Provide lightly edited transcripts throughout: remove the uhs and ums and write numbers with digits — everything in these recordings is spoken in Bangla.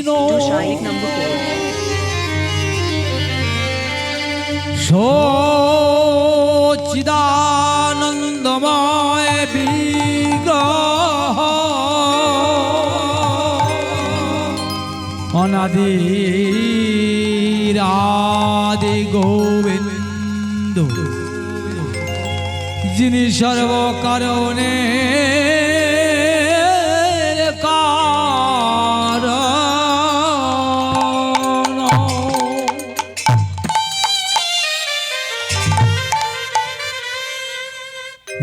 কৃষ্ণ সচ্চিদানন্দময় বিগ্রহ অনাদির আদি গোবিন্দ যিনি সর্বকারণে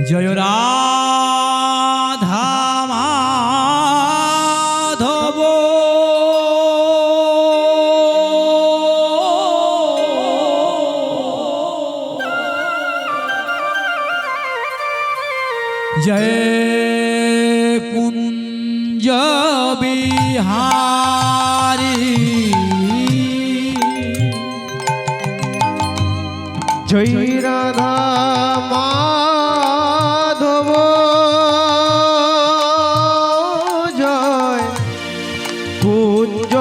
জয় রাধা মাধব জয় কুঞ্জ বিহারী জয় রাধা মাধব জয় কুঞ্জ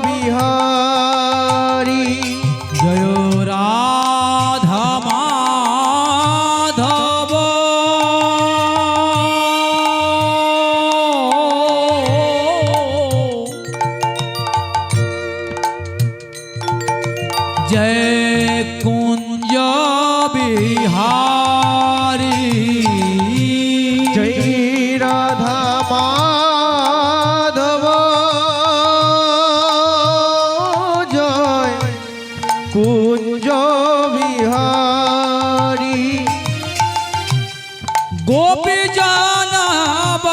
বিহারী জয় রাধা মাধব জয় কুঞ্জ বিহারী জয় রাধা মাধব জয় কুঞ্জ বিহারী গোপী জানাব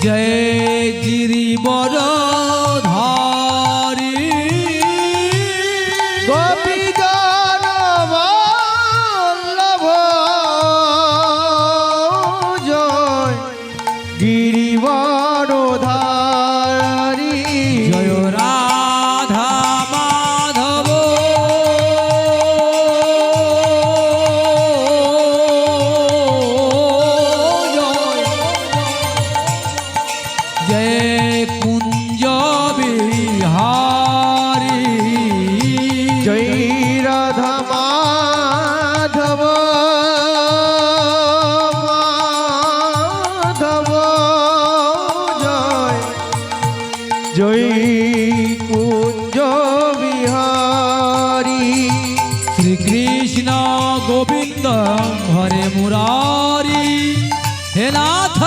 জয় গিরিবর ধারী গোপী জন বল্লভ জয় গিরিবরধারী জয় রাধা মাধব জয় কুঞ্জ বিহারী জয় রাধা মাধব মাধব জয় জয় কুঞ্জ বিহারী শ্রীকৃষ্ণ গোবিন্দ হরে মুরারি হে নাথ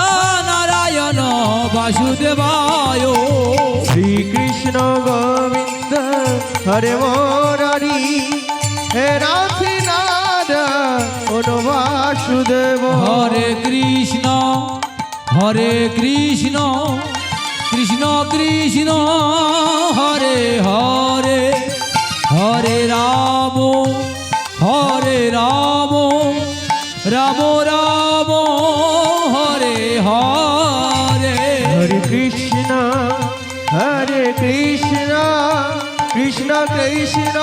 নারায়ণ বাসুদেবায় শ্রীকৃষ্ণ গোবিন্দ হরে মুরারি হে রাধে নারায়ণ বাসুদেব হরে কৃষ্ণ কৃষ্ণ কৃষ্ণ হরে হরে হরে রাম রাম রাম হরে হরে হরে কৃষ্ণ কৃষ্ণ কৃষ্ণ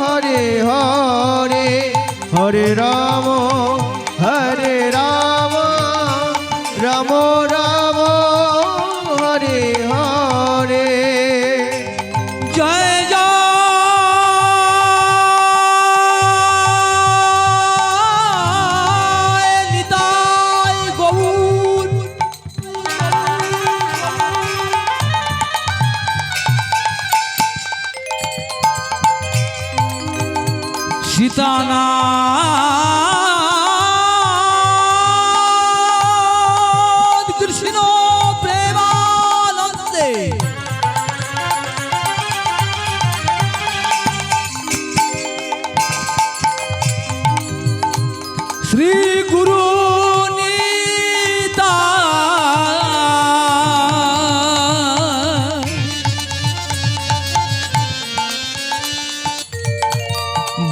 হরে হরে হরে রাম রাম রাম হরে হরে জয় জয় নিতাই গৌর সীতানাথ কৃষ্ণ প্রেমানন্দে শ্রী গুরু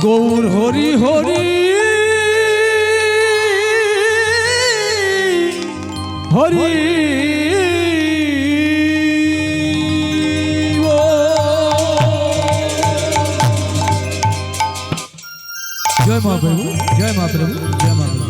গৌর হরি হরি হরি জয় মহাপ্রভু জয় মহাপ্রভু।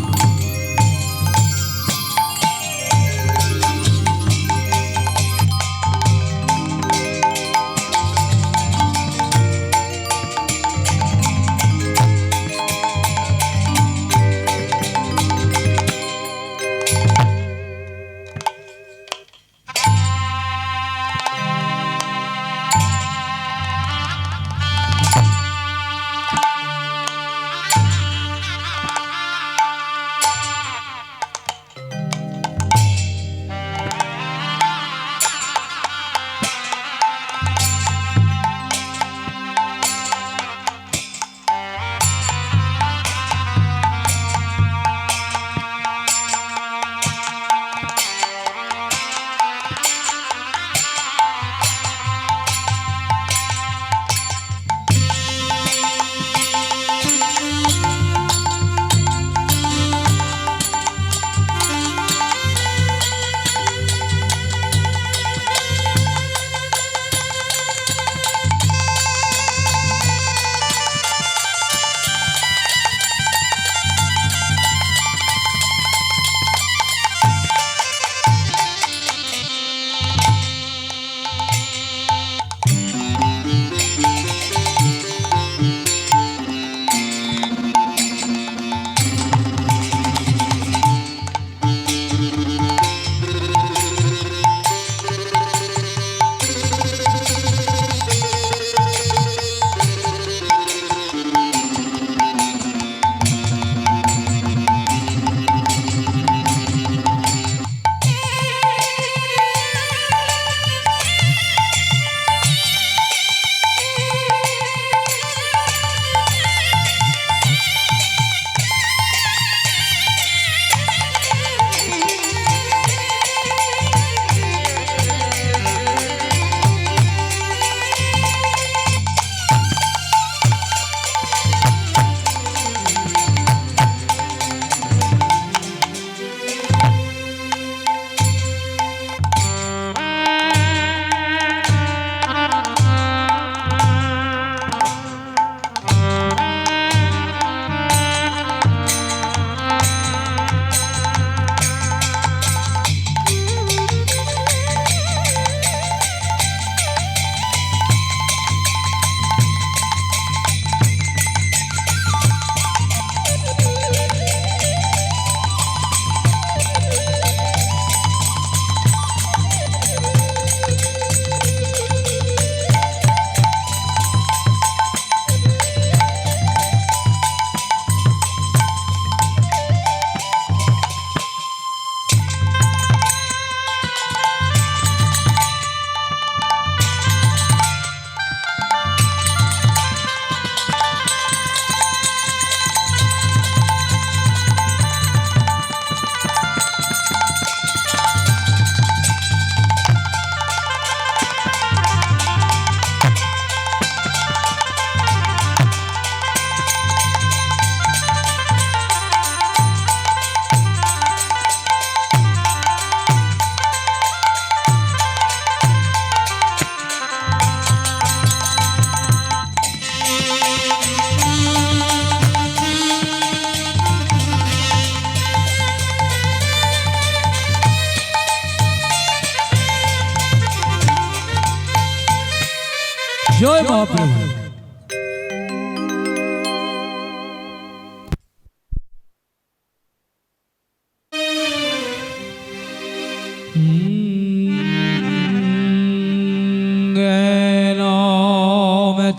জয় মহাপ্রভু।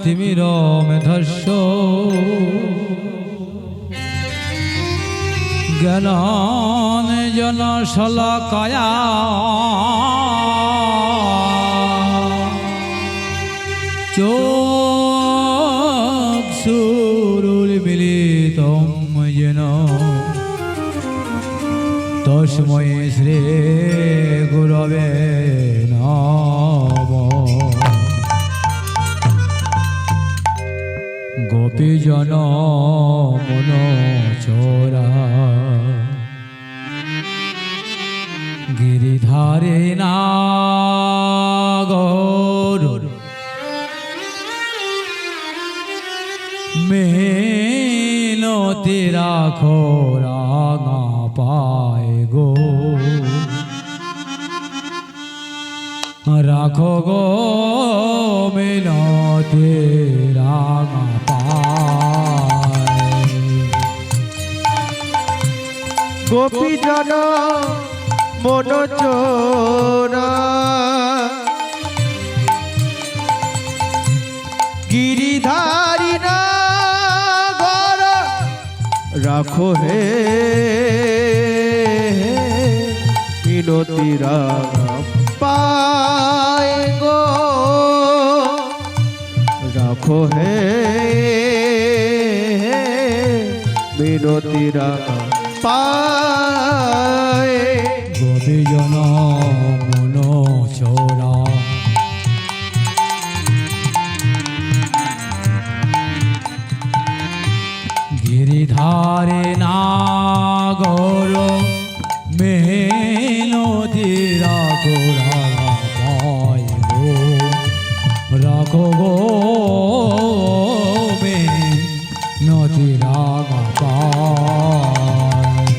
তিমিরমেধস্য জ্ঞানাঞ্জন শলাকায়া চক্ষুরুন্মিলিতং येन তস্मै শ্রী গুরবে নমঃ। গোপীজন মনোচরা গিরিধারে নাগর মেনতি মিনতি রাখো রাঙা পায় গো, রাখো গো মিনতি রাঙা পায়। গোপীজন মন চোরা গিরিধারী না ঘর রাখো হে মিনতি রাঙা পায় গো, রাখো হে মিনতি রাঙা পায়। গোপীজন মন চোরা গিরিধারে নাগর মেহনতি রাখো রাঙা পায় গো, রাখো গো মেহনতি রাঙা পায়।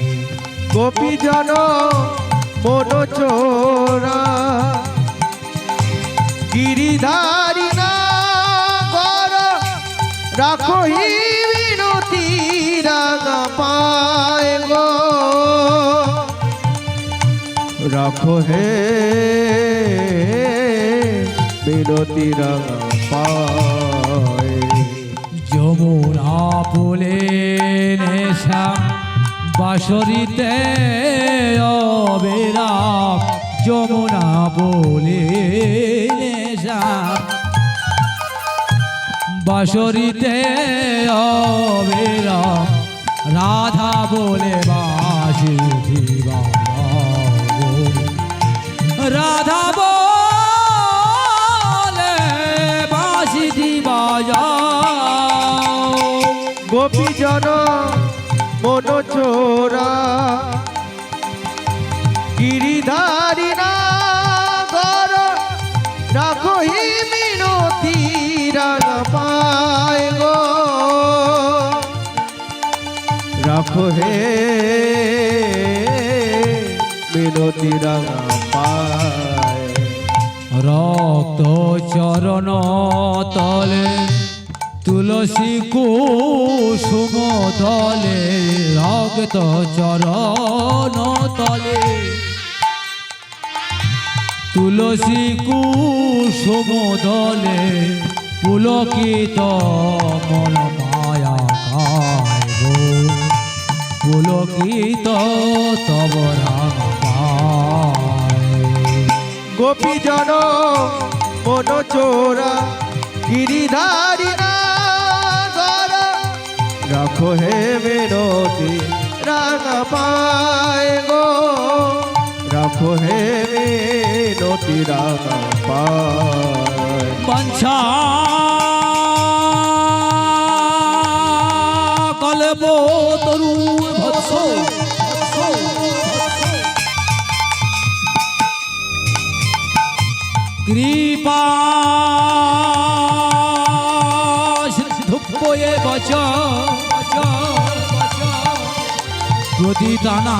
গোপীজন মন চোরা গিরিধারী না ঘর রাখো হি মিনতি রাঙা পায় গো, রাখো হে মিনতি রাঙা পায়। যমুনা ফুলে নেশা বাঁশরিতে অবিরাম, যমুনা বলে নেশা বাঁশরিতে অবিরাম, রাধা বলে বাঁশি বাজাও, রাধা বলে বাঁশি বাজাও। গোপীজন মন চোরা গিরিধারী না ঘর রাখো হি মিনতি রাঙা পায় গো, রাখো হে মিনতি রাঙা পায়। রক্ত চরণ তলে তুলসী কুসুম তলে, রক্ত চরণ তলে তুলসী কুসুম দলে, পুলকিত মন মায়া খায় গো, পুলকিত তব রাঙা পায়। গোপীজন মন চোরা গিরিধারী না ঘর রাখো হে মিনতি রাঙা পায় গো, রাখো হে মিনতি রাঙা পায়। বাঞ্ছা কলব তরু ভৎস কৃপা সিদ্ধুপয়ে বচ প্রতিদানা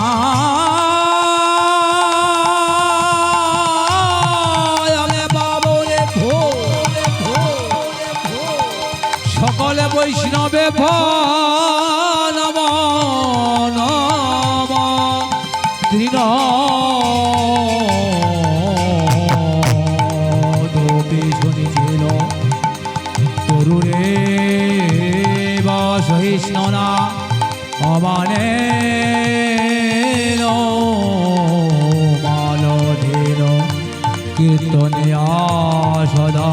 সকলে বৈষ্ণবে নম নম তৃণ শুনিছিল তরুরে বা সহিষ্ণনা অমানে মালধীন কীর্তনিয়া সদা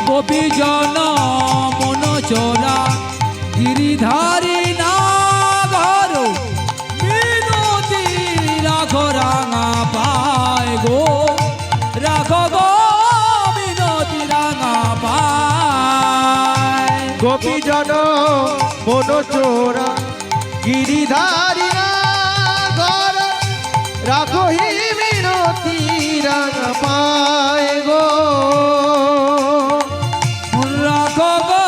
গোপীজন মন চোরা গিরিধারী না ঘর মিনতি রাখো রাঙা পায় গো, রাখো গো মিনতি রাঙা পায়। গোপীজন মন চোরা গিরিধারী না ঘর রাখো হি মিনতি রাঙা পায় গো, রাখো গো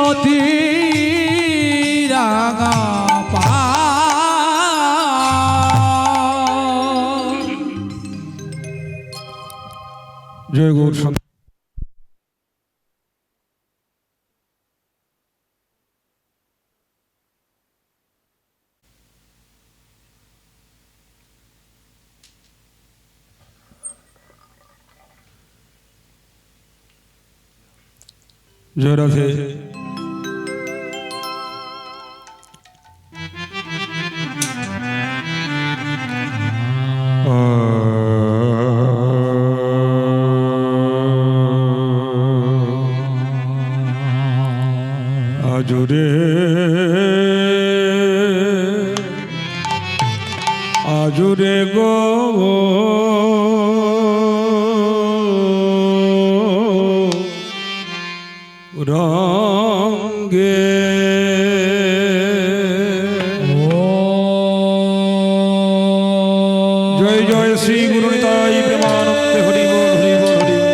মিনতি রাঙা পায়। জয় গৌর সন্ত। জয় রাধে। আজরে আজরে গো রঙ্গে জয় জয় শ্রী গুরু নিতাই প্রেমানন্দে হরি বল হরি বল হরি বল।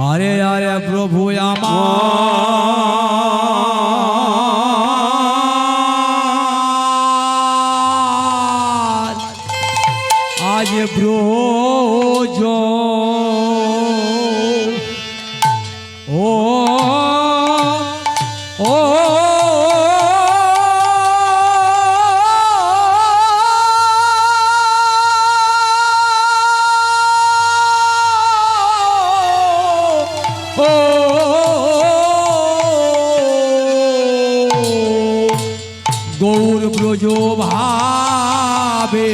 আরে আরে প্রভু আমার আজ ব্রজ ও ও গৌর ব্রজ ভাবে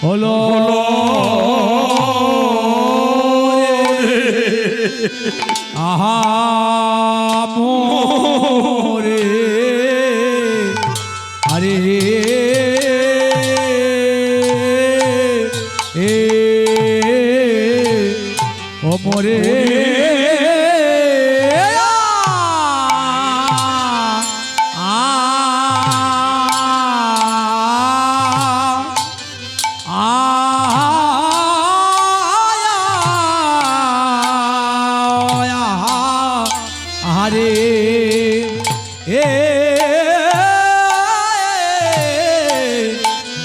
হলো আহা মোরে আরে ও মোরে আরে এ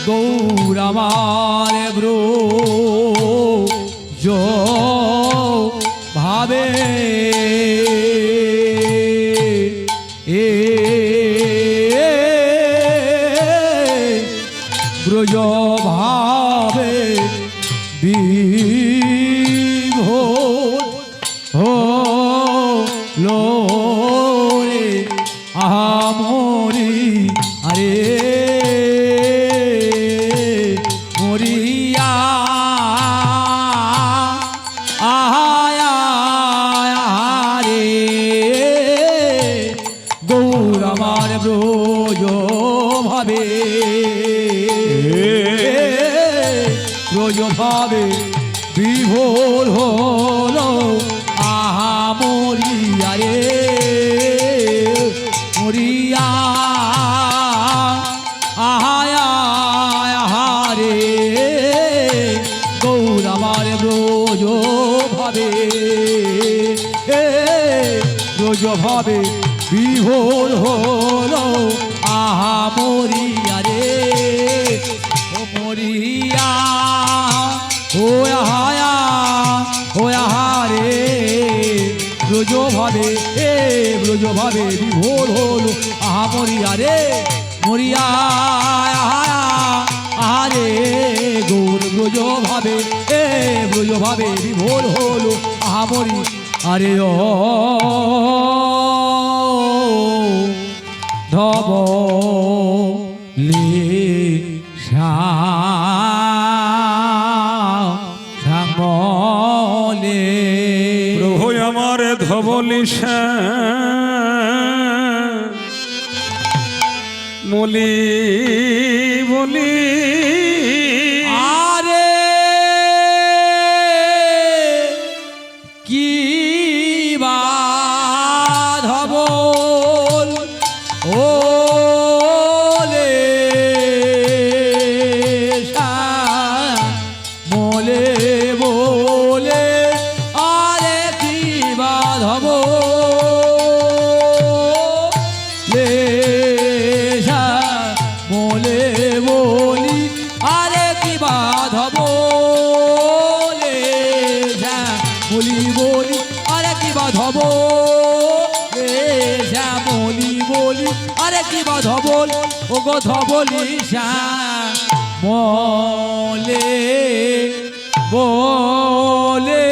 গৌর আমার ব্রজ ভাবে এ ব্রজ ভাবে বিভোর হলো রে আমরি আরে মরিয়া রে গৌর আমার ব্রজ ভাবে ব্রজ ভাবে বিভোর হলো আহা মরিয়া রে মরিয়া আহারে গৌর আমার ব্রজ ভাবে ব্রজ ভাবে বিভোর হলো আহা মরিয়া রে ও মরিয়া ও আহায়া ও আহারে ব্রজ ভাবে ব্রজ ভাবে বিভোর হলো আহা মরিয়া রে মরিয়া আহারে গৌর ব্রজ ভাবে ব্রজ ভাবে বিভোর হলো আহা মরি আরে ও ধব লি শ্যামলে প্রভু আমার ধবলি মলি বলি আরে কি বাধব ও লে মোলে বলে আরে কি বাধব লে মোলে বলি আরে কি বাধব লে বলি বলি আরে কি বাধব লে বলি বলি আরে কি বাধব ও গো ধবলি মলে বলে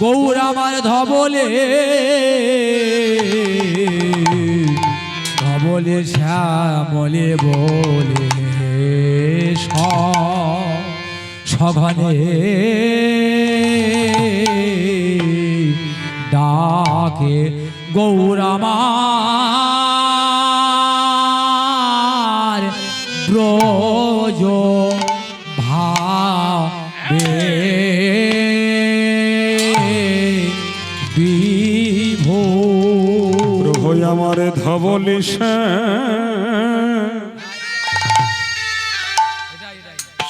গৌর আমার ধবলে ধবলে শ্যামলে বলে সঘনে ডাকে গৌর আমার ব্রজ ভাবে বিভোর প্রভু আমার ধবলি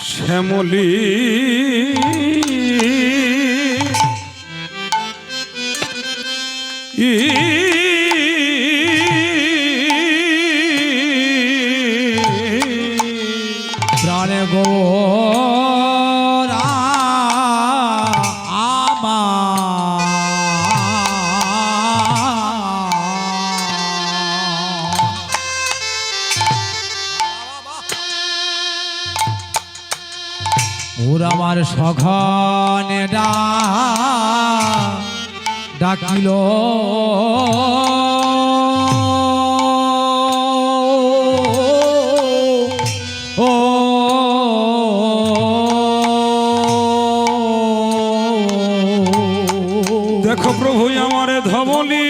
শ্যামলি প্রাণে গোরা ওর আমার সঘনে ডাকিল ও দেখো প্রভু আমার ধবলি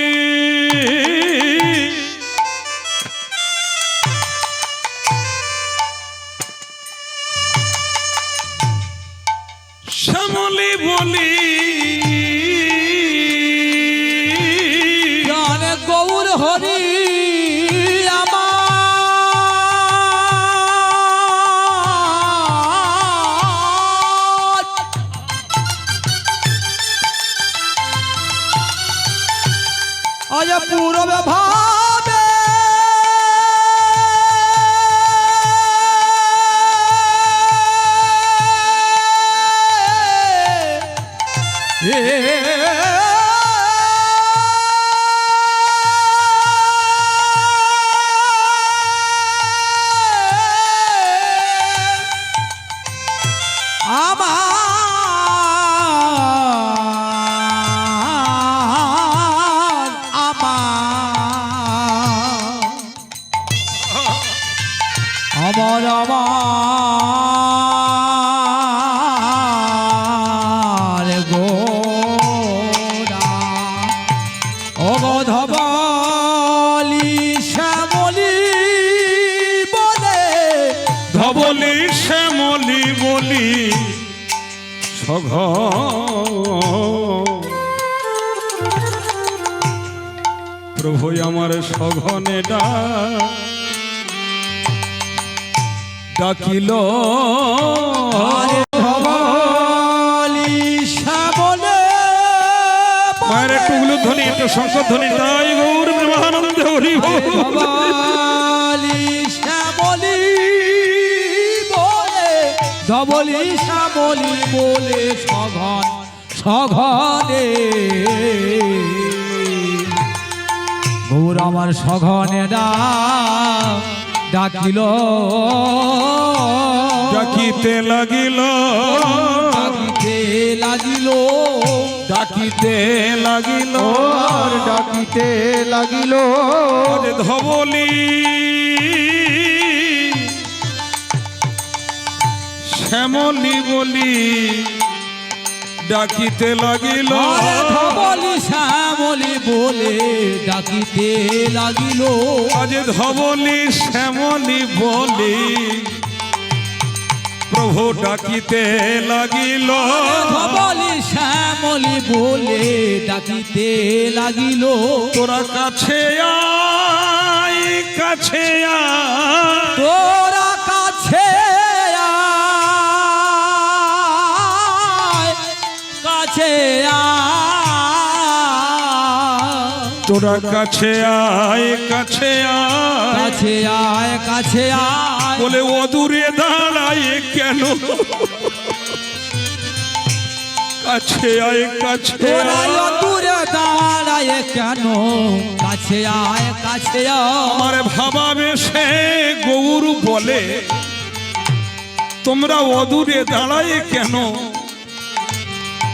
শ্যামলি বলি জানে গৌর হরি আমার আজ পূরবে ভাবে আমার আমার গোরা প্রভু আমার সঘনে ডাকিল ধবলি শ্যামলে মায়ের একটু উলুধ্বনি একটু শঙ্করধ্বনি তাই গৌর প্রেমানন্দে হরি বল। ধবলি শ্যামলি বলে ধবলি শ্যামলি বলে সঘন সঘনে গৌর আমার সঘনে ডাকিল ডাকিতে লাগিল ডাকিতে লাগিল ডাকিতে লাগিল আর ডাকিতে লাগিল আরে ধবলি শ্যামলি বলি ডাকিতে লাগিল ধবলি শ্যামলি বলে ডাকিতে লাগিল আজ ধবলি শ্যামলি বলি প্রভু ডাকিতে লাগিল ধবলি শ্যামলি বলে ডাকিতে লাগিল তোরা কাছে আয় কাছে আয় তোরা কাছে আয়, কাছে আয়, তোরা কাছে আয় কাছে আয় কাছে আয় কাছে আয় বলে অদূরে দাঁড়ায় কেন কাছে আয় কাছে তোরা আয় দূরে দাঁড়ায় কেন কাছে আয় কাছে আয় আমার ভাবাবে সে গৌর বলে তোমরা অদূরে দাঁড়ায় কেন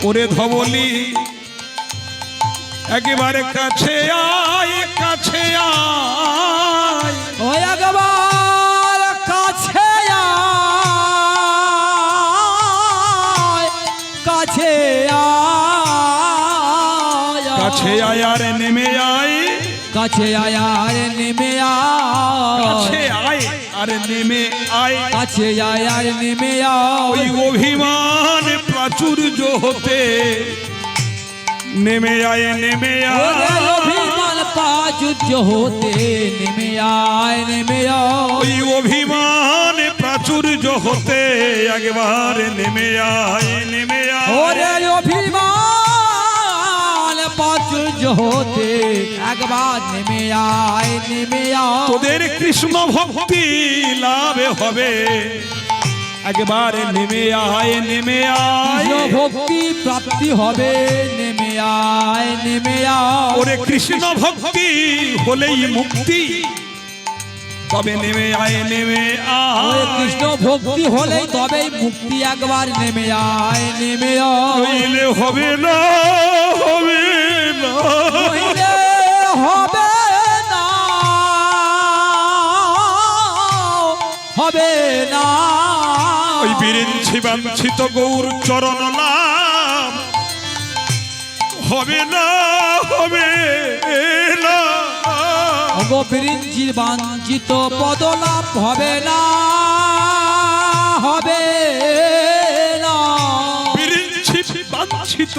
ওরে ধবলি একেবারে কাছে আয় কাছে আয় ও একবার কাছে আয় কাছে আয় কাছে আয় আর নেমে আয় কাছে আয় আর নেমে আয় কাছে আয় আর নেমে আয় কাছে আয় আর নেমে ওই আয় অভিমান প্রাচুর্য হতে নেমে আয় নেমে ওরে আয় অভিমান প্রাচুর্য হতে নেমে আয় নেমে ওই আয় অভিমান প্রাচুর্য হতে একবার নেমে আয় নেমে ওরে আয় অভিমান প্রাচুর্য হতে একবার নেমে আয় নেমে আয় তোদের কৃষ্ণ ভক্তি লাভ হবে একবার নেমে আয় নেমে আয় কৃষ্ণ ভক্তি প্রাপ্তি হবে নেমে আয় নেমে আয় ওরে কৃষ্ণ ভক্তি হলেই মুক্তি তবে নেমে আয় নেমে ওরে আয় কৃষ্ণ ভক্তি হলেই তবেই মুক্তি একবার নেমে আয় নেমে আয় নইলে হবে না হবে না নইলে হবে না হবে না ওই বিরিঞ্চি বাঞ্ছিত গৌর চরণ লাভ হবে না হবে না গো বিরিঞ্চির বাঞ্ছিত পদলাভ হবে না হবে না বিরিঞ্চি বাঞ্ছিত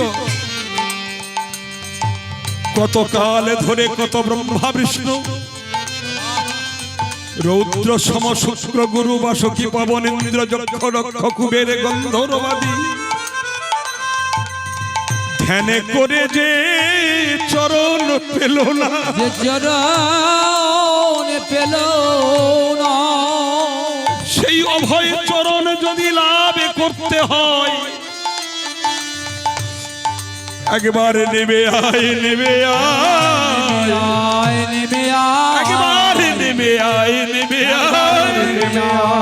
কত কাল ধরে কত ব্রহ্মা বিষ্ণু রৌদ্র সম শুক্র গুরু বাসকি পবন ইন্দ্র যক্ষ রক্ষ কুবের গন্ধর্বাদী ধ্যানে করে যে চরণ পেল না যে চরণ পেল না সেই অভয় চরণ যদি লাভ করতে হয় একবার নেমে আয় নেমে আয় আয় নেমে আয় একবার নেমে আয় নেমে আয়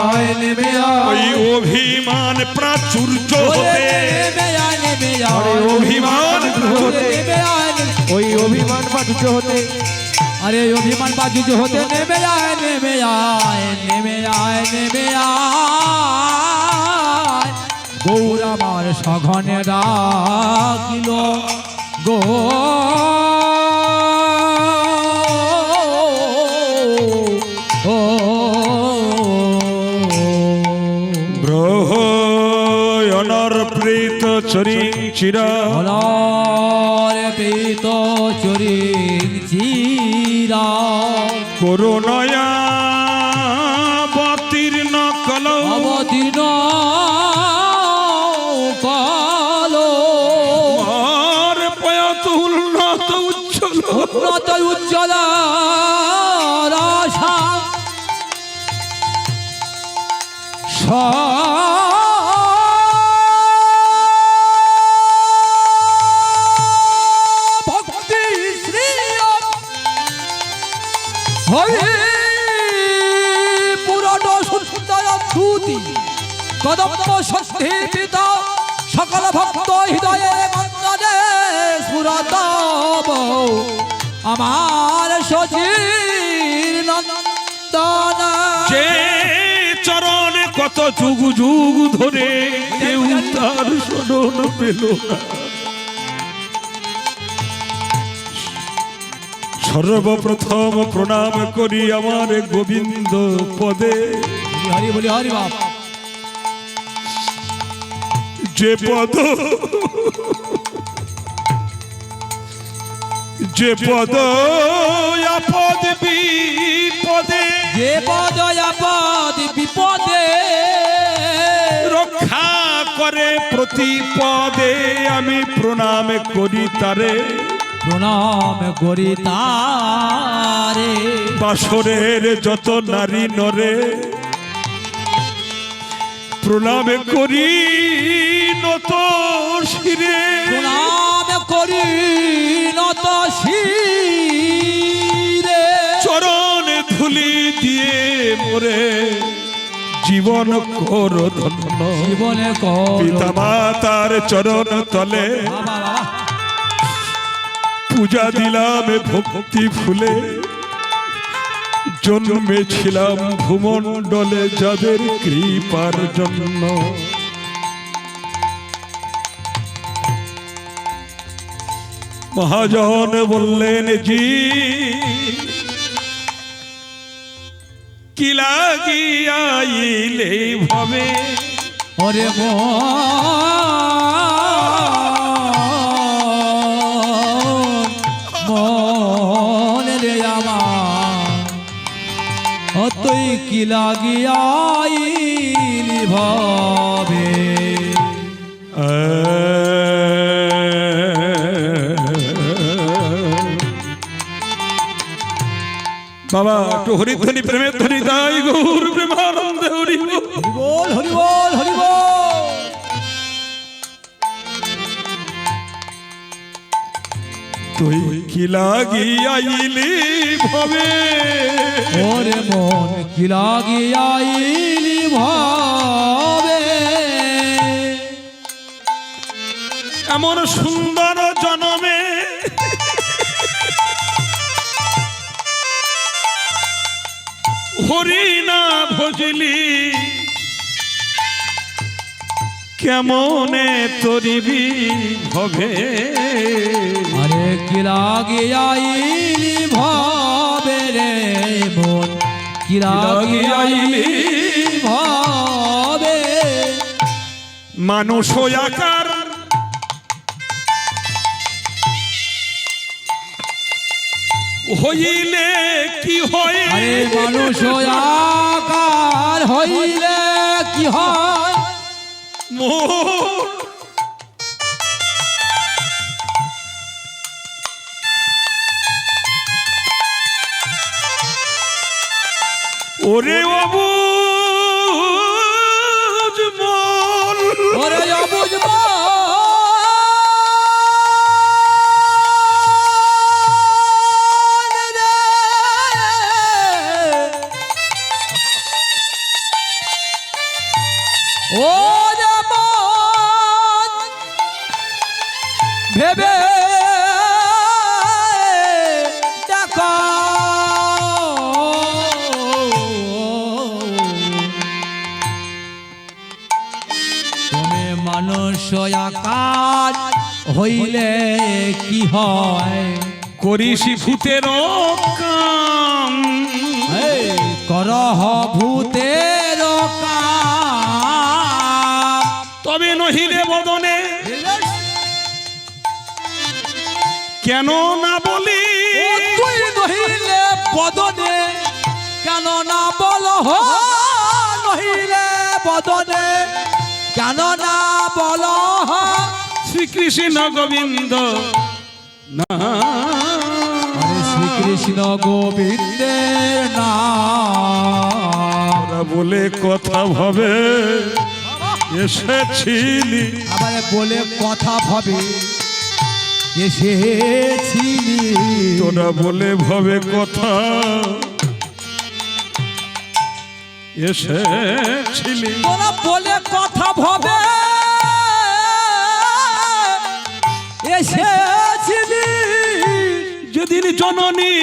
আয় নেমে ওই আয় অভিমান প্রাচুর্য ওরে হতে নেমে আয় নেমে আরে আয় অভিমান ওরে নেমে আয় ওই অভিমান পাঠিত হতে আরে অভিমান বাজুজ হতে নেমে আয় নেমে আয় নেমে আয় নেমে আয় গৌর আমার সঘনে ডাকিল গো ও ব্রহ্মণর প্রীত চরিং চিরা হলরে পিত চরিং চিরা করুণয়া অবতীর্ণ কল অবতীর্ণ কালো আর পয়ত উন্নত উজ্জ্বল উন্নত উজ্জ্বল রাশা ভক্তি শ্রী হরি পুরট সুন্দর শ্রুতি কদম্ব ষষ্ঠী পিতা সকল ভক্ত হৃদয়ে মন্দনে স্ফুরত আমার সচির নন্দন যে চরণে কত যুগ যুগ ধরে কেউ তার শরণ পেল না। সর্বপ্রথম প্রণাম করি আমার গোবিন্দ পদে হরি বলি হরি বাপ যে পদ আপদ বিপদে যে পদ আপদ বিপদে রক্ষা করে প্রতিপদে আমি প্রণাম করি তারে প্রণাম করি তারে বাসরের যত নারী নরে প্রণাম করি নত শিরে প্রণাম করি নত শিরে চরণ ধুলি দিয়ে মোরে জীবন কর ধন্য জীবনে কর পিতা মাতার চরণ তলে বাবা বাবা পূজা দিলাম ভক্তি ফুলে জন্মেছিলাম ভূমণ্ডলে যাদের কৃপার জন্য মহাজন বললেন জি কি লাগিয়াইলে ভাবে ওরে মন রে আমার তুই কি লাগিয়াইলি ভাবে বাবা একটু হরিধ্বনি প্রেমের ধ্বনি তাই গৌর প্রেমানন্দে হরি বল। হরি বল হরি বল হরি বল তুই কি লাগিয়াইলি ভাবে ওরে মন কি লাগিয়াইলি ভাবে এমন সুন্দর জনমে হরি না ভজলি কেমনে তরিবি ভবে আরে কি লাগিয়াইলি ভাবে রে মন কি লাগিয়াইলি ভাবে মানুষ আকার হইলে কি হয় আরে মানুষ আকার হইলে কি হয় মোর ওরে অবুঝ মন ওরে অবুঝ ও যেমন ভেবে দেখো তুমি মানুষ আকার হইলে কি হয় করিসি ভূতের কাম করহ ভূতের কাম তবে নহিলে বদনে দিলে কেন না বলি ও তুই নহিলে বদনে কেন না বল নহিলে বদনে কেন না বল শ্রীকৃষ্ণ গোবিন্দ না আরে শ্রীকৃষ্ণ গোবিন্দের নাম ওরা বলে কথা ভাবে এসেছিলি আবার বলে কথা ভাবে এসেছিলি তোরা বলে ভাবে কথা এসেছিলি তোরা বলে কথা ভাবে এসেছিলি যেদিন জননী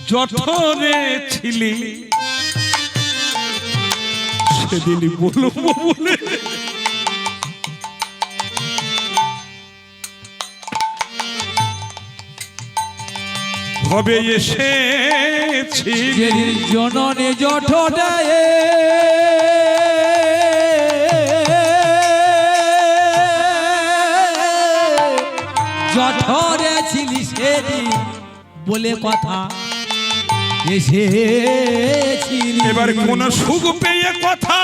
জঠরে ছিলি সেদিনই বলবো বলে হবে এসেছি যেদিন জননী জঠরে জঠরে ছিলি সেদিন বলে কথা এসেছিলি এবার কোন সুখ পেয়ে কথা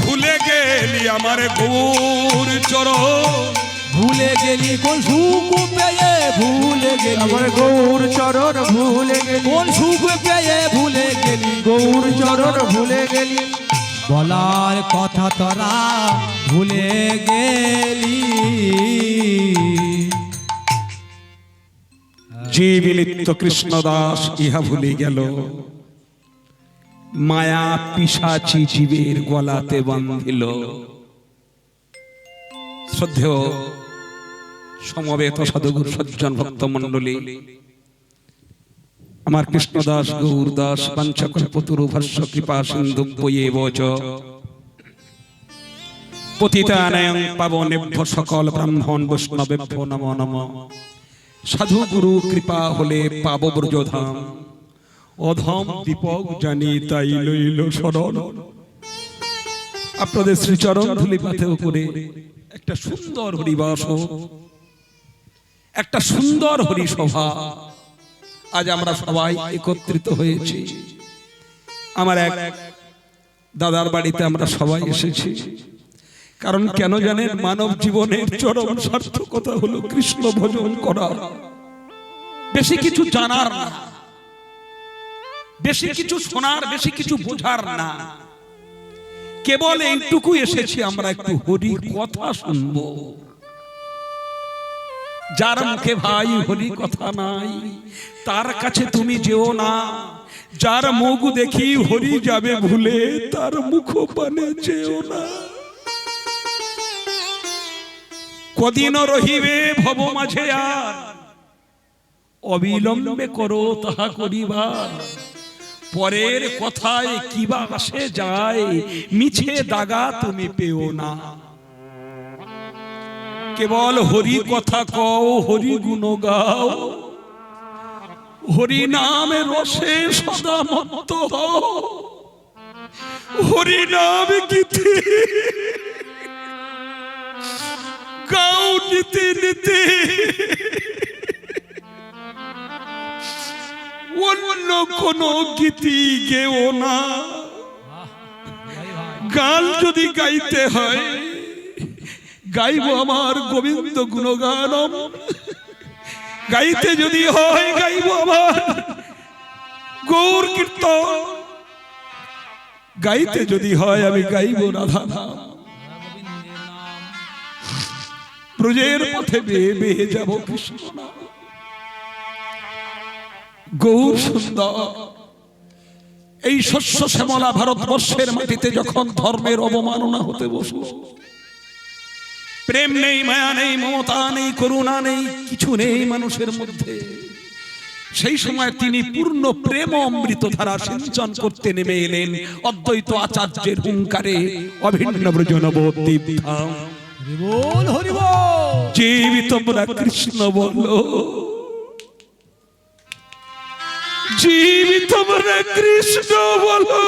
ভুলে গেলি আমার গৌর চরণ ভুলে গেলি কোন সুখ পেয়ে ভুলে গেলি আমার গৌর চরণ ভুলে গেলি কোন সুখ পেয়ে ভুলে গেলি গৌর চরণ ভুলে গেলি বলার কথা তোরা ভুলে গেলি জীব লিপ্ত কৃষ্ণদাস ইহা ভুলে গেল মায়া পিশাচি জীবের গলাতে বাঁধিল শ্রদ্ধেয় সমবেত সাধুগুরু সজ্জন ভক্ত মণ্ডলী আমার কৃষ্ণদাস গৌরদাস পাঞ্চকল্পতরু ভাষ্য কৃপা সিন্ধু বচ পতিতানায়ং পাবনেভ্য সকল ব্রাহ্মণ বৈষ্ণবেভ্যো নমো নমঃ সাধু গুরু কৃপা হলে পাব ব্রজধাম অধম দীপক জানি তাই লইল শরণ আপনাদের শ্রীচরণ ধুলি পাথে উপরে একটা সুন্দর হরিবাস একটা সুন্দর হরিসভা আজ আমরা সবাই একত্রিত হয়েছি আমার এক দাদার বাড়িতে আমরা সবাই এসেছি কারণ কেন জানেন মানব জীবনের চরম সার্থকতা হলো কৃষ্ণ ভজন করা বেশি কিছু জানার না বেশি কিছু শোনার বেশি কিছু বোঝার না কেবল এইটুকু এসেছি আমরা একটু হরি কথা শুনবো যার মুখে ভাই হরি কথা নাই তার কাছে তুমি যেও না যার মুখ দেখি হরি যাবে ভুলে তার মুখ পানে যেও না কদিন রহিবে ভব মাঝে আর অবিলম্বে করো তাহা করিবার পরের কথায় কিবা আসে যায় মিছে দাগা তুমি পেও না কেবল হরি কথা কও হরি গুণ গাও হরি নামে রসে সদা মত্ত হও হরি নাম গীতে গাও নিতে নিতে অন্য কোন গীতি গেও না গান যদি গাইতে হয় গাইব আমার গোবিন্দ গুণগানম গাইতে যদি হয় গাইব আমার গৌর কীর্তন গাইতে যদি হয় আমি গাইব রাধা নাম ব্রজের পথে বেয়ে বেয়ে যাব কৃষ্ণ নাম গৌর সুন্দর এই শস্য শ্যামলা ভারতবর্ষের মাটিতে যখন ধর্মের অবমাননা হতে বসলো প্রেম নেই মায়া নেই মমতা নেই করুণা নেই কিছু নেই মানুষের মধ্যে সেই সময় তিনি পূর্ণ প্রেম অমৃত ধারা সিঞ্চন করতে নেমে এলেন অদ্বৈত আচার্যের হুঙ্কারে অভিন্ন ব্রজনবদ্বীপ ধাম হরি বল হরি বল জীবিত তোমরা কৃষ্ণ বলো জীবিত তোমরা কৃষ্ণ বলো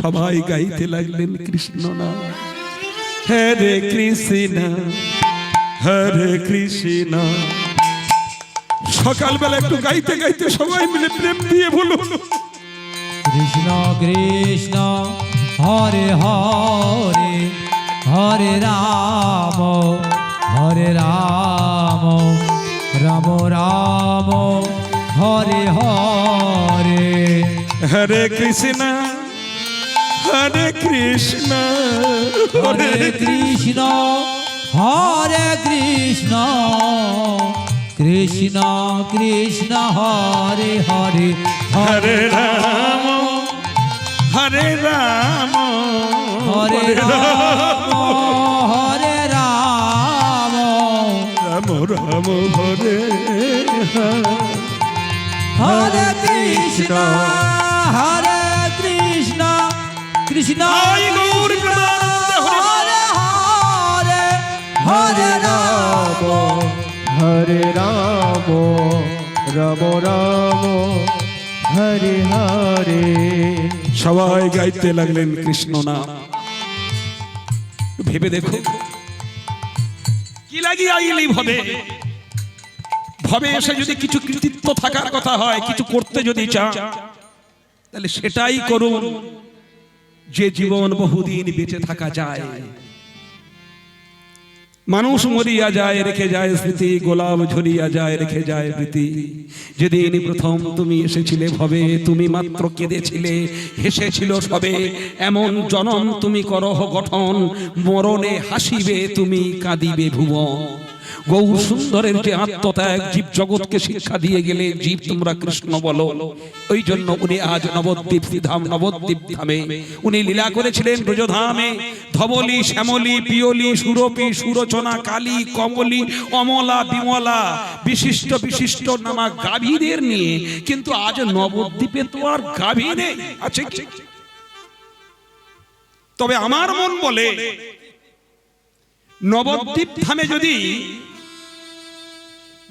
সবাই গাইতে লাগলেন কৃষ্ণ নাম। হরে কৃষ্ণ হরে কৃষ্ণ। সকালবেলা একটু গাইতে গাইতে সবাই মিলে প্রেম দিয়ে বলুন, কৃষ্ণ কৃষ্ণ হরে হরে হরে রাম রাম রাম হরে হরে। হরে কৃষ্ণ হরে কৃষ্ণ হরে কৃষ্ণ হরে কৃষ্ণ কৃষ্ণ কৃষ্ণ হরে হরে হরে রাম হরে রাম হরে রাম হরে রাম রাম রাম হরে হরে কৃষ্ণ হরে কৃষ্ণ কৃষ্ণ আই গৌর প্রেমানন্দে হরে হরে হরে রাম হরে রাম রাম রাম হরে হরে। সবাই গাইতে লাগলেন কৃষ্ণ নাম। ভেবে দেখো কি লাগি আইলি ভবে। ভবে এসে যদি কিছু কৃতিত্ব থাকার কথা হয়, কিছু করতে যদি চান, তাহলে সেটাই করুন যে জীবন বহুদিন বেঁচে থাকা যায়। মানুষ মরিয়া যায় রেখে যায় স্মৃতি, গোলাপ ঝরিয়া যায় রেখে যায় প্রীতি। যেদিন প্রথম তুমি এসেছিলে ভবে, তুমি মাত্র কেঁদেছিলে হেসেছিল সবে। এমন জনম তুমি করহ গঠন, মরণে হাসিবে তুমি কাঁদিবে ভুবন। গৌর সুন্দরের যে আত্মত্যাগ জীব জগৎকে শিক্ষা দিয়ে গেলে, জীব তোমরা কৃষ্ণ বলো। ওই জন্য উনি আজ নবদ্বীপ ধাম, নবদ্বীপ ধামে উনি লীলা করেছিলেন ব্রজধামে। ধবলি শ্যামলি পিয়লি সুরপি সুরচনা কালী কমলি অমলা বিমলা বিশিষ্ট বিশিষ্ট নামা গাভীদের নিয়ে। কিন্তু আজ নবদ্বীপে তো আর গাভী নেই, আছে কি? তবে আমার মন বলে নবদ্বীপ ধামে যদি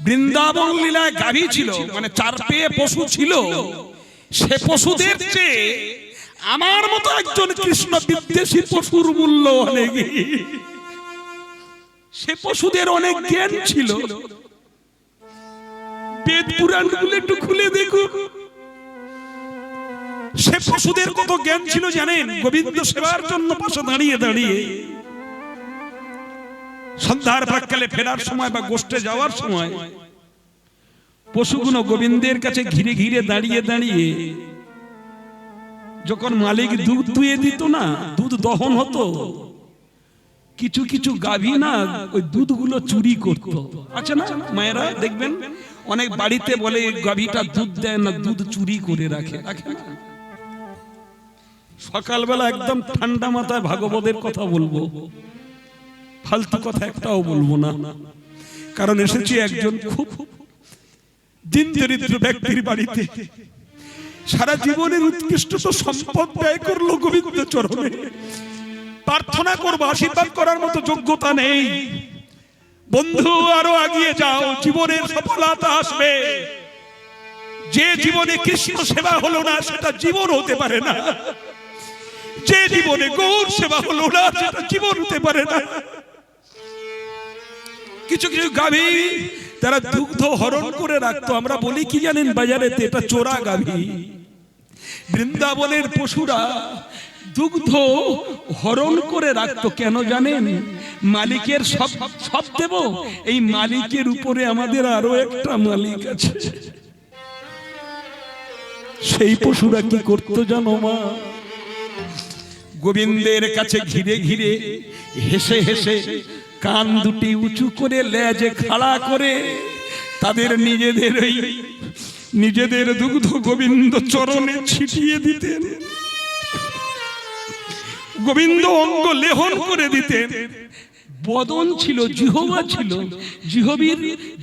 বৃন্দাবন লীলায় গাভী ছিল, মানে চার পেয়ে পশু ছিল, সে পশুদের চেয়ে আমার মতো একজন কৃষ্ণ বিদ্বেষী পশুর মূল্য অনেক। সে পশুদের অনেক জ্ঞান ছিল। বেদ পুরাণ গুলো একটু খুলে দেখো, সে পশুদের কত জ্ঞান ছিল জানেন? গোবিন্দ সেবার জন্য পাশে দাঁড়িয়ে দাঁড়িয়ে সন্ধ্যার প্রাক্কালে ফেরার সময় বা গোষ্ঠে যাওয়ার সময় পশুগুলো গোবিন্দের কাছে ঘিরে ঘিরে দাঁড়িয়ে দাঁড়িয়ে যখন মালিক দুধ দুয়ে দিত না, দুধ দহন হতো, কিছু কিছু গাভী না ওই দুধগুলো চুরি করত। আছে না মায়েরা দেখবেন অনেক বাড়িতে বলে গাভীটা দুধ দেয় না, দুধ চুরি করে রাখে। রাখে না? সকালবেলা একদম ঠান্ডা মাথায় ভাগবতের কথা বলবো, ফালতু কথা একটাও বলবো না। কারণ এসেছি একজন খুব দিন দরিদ্র ব্যক্তির বাড়িতে, সারা জীবনের উৎকৃষ্ট সম্পদ ব্যয় করলো গোবিন্দ চরণে। প্রার্থনা করবো, আশীর্বাদ করার মতো যোগ্যতা নেই। বন্ধু আরো এগিয়ে যাও, জীবনের সফলতা আসবে। যে জীবনে কৃষ্ণ সেবা হলো না সেটা জীবন হতে পারে না। যে জীবনে গৌর সেবা হলো না সেটা জীবন হতে পারে না। কিছু কিছু গাভী তারা দুগ্ধ হরণ করে রাখতো। আমরা বলি কি জানেন বাজারেতে, এটা চোরা গাভী। বৃন্দাবনের পশুরা দুগ্ধ হরণ করে রাখতো কেন জানেন? মালিকের সব সব দেব, এই মালিকের উপরে আমাদের আরো একটা মালিক আছে। সেই পশুরা কি করতো জানো মা? গোবিন্দের কাছে ঘিরে ঘিরে হেসে হেসে কান দুটি উঁচু করে লেজে খাড়া করে তাদের নিজেদের দুগ্ধ গোবিন্দ চরণে ছিটিয়ে দিতেন। গোবিন্দ অঙ্গ লেহন করে দিতেন। বদন ছিল, জিহ্বা ছিল,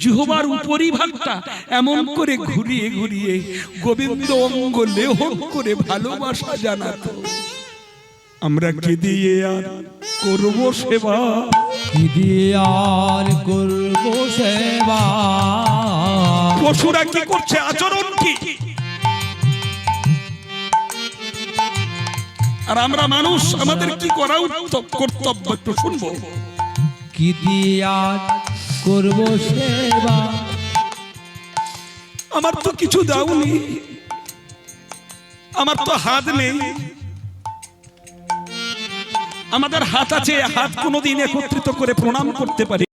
জিহ্বার উপরিভাগটা এমন করে ঘুরিয়ে ঘুরিয়ে গোবিন্দ অঙ্গ লেহন করে ভালোবাসা জানাতো। আমরা কি দিয়ে আর করব সেবা? কি দিয়ে আর করব সেবা? পশুরা কি করছে, আচরণ কি? আর আমরা মানুষ, আমাদের কি করা কর্তব্য একটু শুনবো। কি দিয়া করব সেবা, আমার তো কিছু দাওনি, আমার তো হাত নেই। আমাদের হাত আছে, হাত কোনোদিন একত্রিত করে প্রণাম করতে পারি।